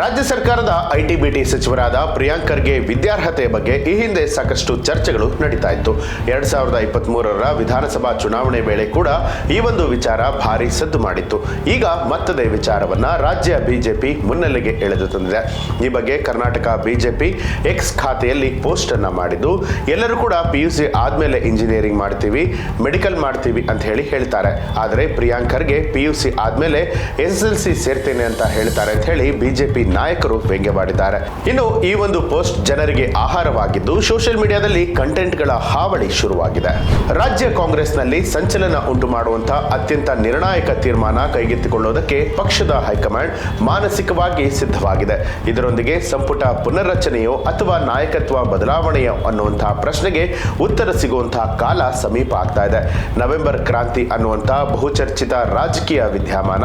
ರಾಜ್ಯ ಸರ್ಕಾರದ IT BT ಸಚಿವರಾದ ಪ್ರಿಯಾಂಕ್ ಖರ್ಗೆ ವಿದ್ಯಾರ್ಹತೆಯ ಬಗ್ಗೆ ಈ ಹಿಂದೆ ಸಾಕಷ್ಟು ಚರ್ಚೆಗಳು ನಡೀತಾ ಇತ್ತು. 2023ರ ವಿಧಾನಸಭಾ ಚುನಾವಣೆ ವೇಳೆ ಕೂಡ ಈ ಒಂದು ವಿಚಾರ ಭಾರಿ ಸದ್ದು ಮಾಡಿತ್ತು. ಈಗ ಮತ್ತದೇ ವಿಚಾರವನ್ನ ರಾಜ್ಯ ಬಿಜೆಪಿ ಮುನ್ನೆಲೆಗೆ ಎಳೆದು ತಂದಿದೆ. ಈ ಬಗ್ಗೆ ಕರ್ನಾಟಕ ಬಿಜೆಪಿ ಎಕ್ಸ್ ಖಾತೆಯಲ್ಲಿ ಪೋಸ್ಟ್ ಅನ್ನ ಮಾಡಿದ್ದು, ಎಲ್ಲರೂ ಕೂಡ PUC ಆದ್ಮೇಲೆ ಇಂಜಿನಿಯರಿಂಗ್ ಮಾಡ್ತೀವಿ, ಮೆಡಿಕಲ್ ಮಾಡ್ತೀವಿ ಅಂತ ಹೇಳ್ತಾರೆ. ಆದರೆ ಪ್ರಿಯಾಂಕ್ ಖರ್ಗೆ PUC ಆದ್ಮೇಲೆ SSLC ಸೇರ್ತೇನೆ ಅಂತ ಹೇಳ್ತಾರೆ ಅಂತ ಹೇಳಿ ಬಿಜೆಪಿ ನಾಯಕರು ವ್ಯಂಗ್ಯವಾಡಿದ್ದಾರೆ. ಇನ್ನು ಈ ಒಂದು ಪೋಸ್ಟ್ ಜನರಿಗೆ ಆಹಾರವಾಗಿದ್ದು ಸೋಷಿಯಲ್ ಮೀಡಿಯಾದಲ್ಲಿ ಕಂಟೆಂಟ್ಗಳ ಹಾವಳಿ ಶುರುವಾಗಿದೆ. ರಾಜ್ಯ ಕಾಂಗ್ರೆಸ್ನಲ್ಲಿ ಸಂಚಲನ ಉಂಟು ಮಾಡುವಂತಹ ಅತ್ಯಂತ ನಿರ್ಣಾಯಕ ತೀರ್ಮಾನ ಕೈಗೆತ್ತಿಕೊಳ್ಳುವುದಕ್ಕೆ ಪಕ್ಷದ ಹೈಕಮಾಂಡ್ ಮಾನಸಿಕವಾಗಿ ಸಿದ್ಧವಾಗಿದೆ. ಇದರೊಂದಿಗೆ ಸಂಪುಟ ಪುನರ್ರಚನೆಯೋ ಅಥವಾ ನಾಯಕತ್ವ ಬದಲಾವಣೆಯೋ ಅನ್ನುವಂತಹ ಪ್ರಶ್ನೆಗೆ ಉತ್ತರ ಸಿಗುವಂತಹ ಕಾಲ ಸಮೀಪ ಆಗ್ತಾ ಇದೆ. ನವೆಂಬರ್ ಕ್ರಾಂತಿ ಅನ್ನುವಂತಹ ಬಹುಚರ್ಚಿತ ರಾಜಕೀಯ ವಿದ್ಯಮಾನ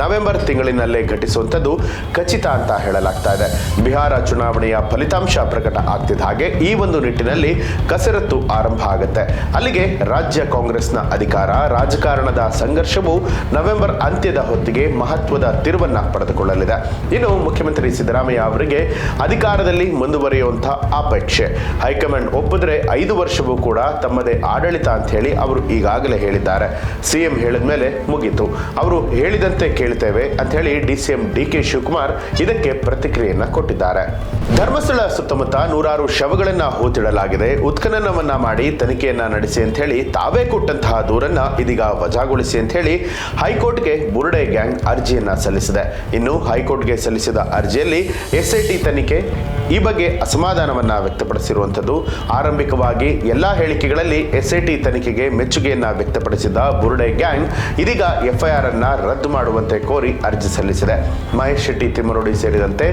ನವೆಂಬರ್ ತಿಂಗಳಿನಲ್ಲೇ ಘಟಿಸುವಂಥದ್ದು ಖಚಿತ ಅಂತ ಹೇಳಲಾಗ್ತಾ ಇದೆ. ಬಿಹಾರ ಚುನಾವಣೆಯ ಫಲಿತಾಂಶ ಪ್ರಕಟ ಆಗ್ತಿದ್ದ ಹಾಗೆ ಈ ಒಂದು ನಿಟ್ಟಿನಲ್ಲಿ ಕಸರತ್ತು ಆರಂಭ ಆಗುತ್ತೆ. ಅಲ್ಲಿಗೆ ರಾಜ್ಯ ಕಾಂಗ್ರೆಸ್ನ ಅಧಿಕಾರ ರಾಜಕಾರಣದ ಸಂಘರ್ಷವು ನವೆಂಬರ್ ಅಂತ್ಯದ ಹೊತ್ತಿಗೆ ಮಹತ್ವದ ತಿರುವನ್ನ ಪಡೆದುಕೊಳ್ಳಲಿದೆ. ಇನ್ನು ಮುಖ್ಯಮಂತ್ರಿ ಸಿದ್ದರಾಮಯ್ಯ ಅವರಿಗೆ ಅಧಿಕಾರದಲ್ಲಿ ಮುಂದುವರಿಯುವಂತಹ ಅಪೇಕ್ಷೆ. ಹೈಕಮಾಂಡ್ ಒಪ್ಪಿದ್ರೆ 5 ವರ್ಷವೂ ಕೂಡ ತಮ್ಮದೇ ಆಡಳಿತ ಅಂತ ಹೇಳಿ ಅವರು ಈಗಾಗಲೇ ಹೇಳಿದ್ದಾರೆ. ಸಿಎಂ ಹೇಳಿದ ಮೇಲೆ ಮುಗಿತು, ಅವರು ಹೇಳಿದಂತೆ ಕೇಳ್ತೇವೆ ಅಂತ ಹೇಳಿ DCM DK ಶಿವಕುಮಾರ್ ಇದಕ್ಕೆ ಪ್ರತಿಕ್ರಿಯೆಯನ್ನ ಕೊಟ್ಟಿದ್ದಾರೆ. ಧರ್ಮಸ್ಥಳ ಸುತ್ತಮುತ್ತ 100 ಶವಗಳನ್ನ ಹೂತಿಡಲಾಗಿದೆ, ಉತ್ಖನನವನ್ನ ಮಾಡಿ ತನಿಖೆಯನ್ನ ನಡೆಸಿ ಅಂತ ಹೇಳಿ ತಾವೇ ಕೊಟ್ಟಂತಹ ದೂರನ್ನ ಇದೀಗ ವಜಾಗೊಳಿಸಿ ಅಂತ ಹೇಳಿ ಹೈಕೋರ್ಟ್ಗೆ ಬುರ್ಡೆ ಗ್ಯಾಂಗ್ ಅರ್ಜಿಯನ್ನ ಸಲ್ಲಿಸಿದೆ. ಇನ್ನು ಹೈಕೋರ್ಟ್ಗೆ ಸಲ್ಲಿಸಿದ ಅರ್ಜಿಯಲ್ಲಿ SIT ತನಿಖೆ ಈ ಬಗ್ಗೆ ಅಸಮಾಧಾನವನ್ನ ವ್ಯಕ್ತಪಡಿಸಿರುವಂಥದ್ದು. ಆರಂಭಿಕವಾಗಿ ಎಲ್ಲಾ ಹೇಳಿಕೆಗಳಲ್ಲಿ SIT ತನಿಖೆಗೆ ಮೆಚ್ಚುಗೆಯನ್ನ ವ್ಯಕ್ತಪಡಿಸಿದ ಬುರ್ಡೆ ಗ್ಯಾಂಗ್ ಇದೀಗ FIR ಅನ್ನ ರದ್ದು ಮಾಡುವಂತೆ ಕೋರಿ ಅರ್ಜಿ ಸಲ್ಲಿಸಿದೆ. ಮಹೇಶ್ ಶೆಟ್ಟಿ ತಿಮ್ಮರೋಡಿ ಸೇರಿದಂತೆ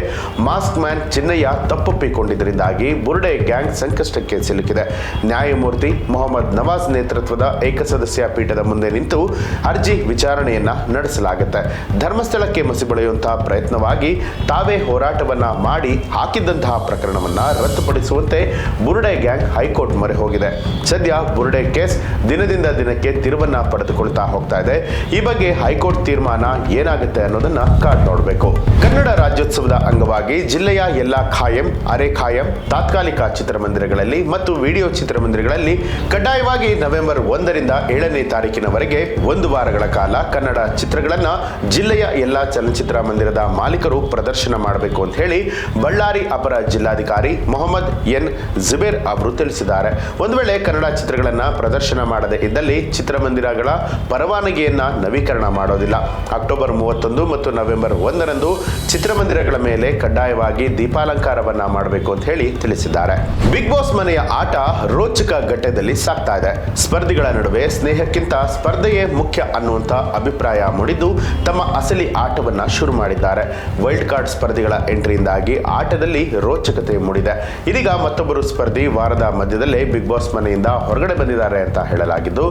ಮಾಸ್ಕ್ ಮ್ಯಾನ್ ಚಿನ್ನಯ್ಯ ತಪ್ಪೊಪ್ಪಿಕೊಂಡಿದ್ದರಿಂದಾಗಿ ಬುರ್ಡೆ ಗ್ಯಾಂಗ್ ಸಂಕಷ್ಟಕ್ಕೆ ಸಿಲುಕಿದೆ. ನ್ಯಾಯಮೂರ್ತಿ ಮೊಹಮ್ಮದ್ ನವಾಜ್ ನೇತೃತ್ವದ ಏಕಸದಸ್ಯ ಪೀಠದ ಮುಂದೆ ನಿಂತು ಅರ್ಜಿ ವಿಚಾರಣೆಯನ್ನ ನಡೆಸಲಾಗುತ್ತೆ. ಧರ್ಮಸ್ಥಳಕ್ಕೆ ಮಸಿಬಳಿಯುವಂತಹ ಪ್ರಯತ್ನವಾಗಿ ತಾವೇ ಹೋರಾಟವನ್ನ ಮಾಡಿ ಹಾಕಿದ್ದಂತಹ ಪ್ರಕರಣವನ್ನ ರದ್ದುಪಡಿಸುವಂತೆ ಬುರ್ಡೆ ಗ್ಯಾಂಗ್ ಹೈಕೋರ್ಟ್ ಮೊರೆ ಹೋಗಿದೆ. ಸದ್ಯ ಬುರ್ಡೆ ಕೇಸ್ ದಿನದಿಂದ ದಿನಕ್ಕೆ ತಿರುವನ್ನ ಪಡೆದುಕೊಳ್ತಾ ಹೋಗ್ತಾ ಇದೆ. ಈ ಬಗ್ಗೆ ಹೈಕೋರ್ಟ್ ತೀರ್ಮಾನ ಏನಾಗುತ್ತೆ ಅನ್ನೋದನ್ನ ಕಾದ್ ನೋಡಬೇಕು. ಕನ್ನಡ ರಾಜ್ಯೋತ್ಸವದ ಅಂಗವಾಗಿ ಜಿಲ್ಲೆಯ ಎಲ್ಲಾ ಖಾಯಂ, ಅರೆ ಖಾಯಂ, ತಾತ್ಕಾಲಿಕ ಚಿತ್ರಮಂದಿರಗಳಲ್ಲಿ ಮತ್ತು ವಿಡಿಯೋ ಚಿತ್ರಮಂದಿರಗಳಲ್ಲಿ ಕಡ್ಡಾಯವಾಗಿ ನವೆಂಬರ್ 1ರಿಂದ 7ನೇ ತಾರೀಕಿನವರೆಗೆ 1 ವಾರಗಳ ಕಾಲ ಕನ್ನಡ ಚಿತ್ರಗಳನ್ನ ಜಿಲ್ಲೆಯ ಎಲ್ಲಾ ಚಲನಚಿತ್ರ ಮಂದಿರದ ಮಾಲೀಕರು ಪ್ರದರ್ಶನ ಮಾಡಬೇಕು ಅಂತ ಹೇಳಿ ಬಳ್ಳಾರಿ ಅಪರ ಜಿಲ್ಲಾಧಿಕಾರಿ ಮೊಹಮ್ಮದ್ ಎನ್ ಜುಬೇರ್ ಅವರು ತಿಳಿಸಿದ್ದಾರೆ. ಒಂದು ವೇಳೆ ಕನ್ನಡ ಚಿತ್ರಗಳನ್ನ ಪ್ರದರ್ಶನ ಮಾಡದೇ ಇದ್ದಲ್ಲಿ ಚಿತ್ರಮಂದಿರಗಳ ಪರವಾನಗಿಯನ್ನ ನವೀಕರಣ ಮಾಡೋದಿಲ್ಲ. ಅಕ್ಟೋಬರ್ 31 ಮತ್ತು ನವೆಂಬರ್ 1ರಂದು ಚಿತ್ರಮಂದಿರಗಳ ಮೇಲೆ ಕಡ್ಡಾಯವಾಗಿ ದೀಪಾಲಂಕಾರವನ್ನ ಮಾಡಬೇಕು ಅಂತ ಹೇಳಿ ತಿಳಿಸಿದ್ದಾರೆ. ಬಿಗ್ ಬಾಸ್ ಮನೆಯ ಆಟ ರೋಚಕ ಘಟ್ಟದಲ್ಲಿ ಸಾಗ್ತಾ ಇದೆ. ಸ್ಪರ್ಧಿಗಳ ನಡುವೆ ಸ್ನೇಹಕ್ಕಿಂತ ಸ್ಪರ್ಧೆಯೇ ಮುಖ್ಯ ಅನ್ನುವಂತ ಅಭಿಪ್ರಾಯ ಮೂಡಿದ್ದು ತಮ್ಮ ಅಸಲಿ ಆಟವನ್ನ ಶುರು ಮಾಡಿದ್ದಾರೆ. ವೈಲ್ಡ್ ಕಾರ್ಡ್ ಸ್ಪರ್ಧಿಗಳ ಎಂಟ್ರಿಯಿಂದಾಗಿ ಆಟದಲ್ಲಿ ರೋಚಕತೆ ಮೂಡಿದೆ. ಇದೀಗ ಮತ್ತೊಬ್ಬರು ಸ್ಪರ್ಧಿ ವಾರದ ಮಧ್ಯದಲ್ಲೇ ಬಿಗ್ ಬಾಸ್ ಮನೆಯಿಂದ ಹೊರಗಡೆ ಬಂದಿದ್ದಾರೆ ಅಂತ ಹೇಳಲಾಗಿದ್ದು,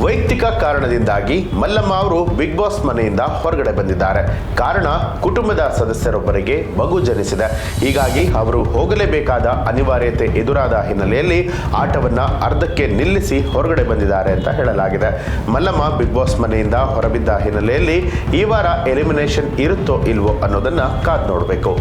ವೈಯಕ್ತಿಕ ಕಾರಣದಿಂದಾಗಿ ಮಲ್ಲಮ್ಮ ಅವರು ಬಿಗ್ ಬಾಸ್ ಮನೆಯಿಂದ ಹೊರಗಡೆ ಬಂದಿದ್ದಾರೆ. ಕಾರಣ ಕುಟುಂಬದ ಸದಸ್ಯರೊಬ್ಬರಿಗೆ ಮಗು ಜನಿಸಿದೆ. ಹೀಗಾಗಿ ಅವರು ಹೋಗಲೇಬೇಕಾದ ಅನಿವಾರ್ಯತೆ ಎದುರಾದ ಹಿನ್ನೆಲೆಯಲ್ಲಿ ಆಟವನ್ನ ಅರ್ಧಕ್ಕೆ ನಿಲ್ಲಿಸಿ ಹೊರಗಡೆ ಬಂದಿದ್ದಾರೆ ಅಂತ ಹೇಳಲಾಗಿದೆ. ಮಲ್ಲಮ್ಮ ಬಿಗ್ ಬಾಸ್ ಮನೆಯಿಂದ ಹೊರಬಿದ್ದ ಹಿನ್ನೆಲೆಯಲ್ಲಿ ಈ ವಾರ ಎಲಿಮಿನೇಷನ್ ಇರುತ್ತೋ ಇಲ್ವೋ ಅನ್ನೋದನ್ನ ಕಾದ್ ನೋಡಬೇಕು.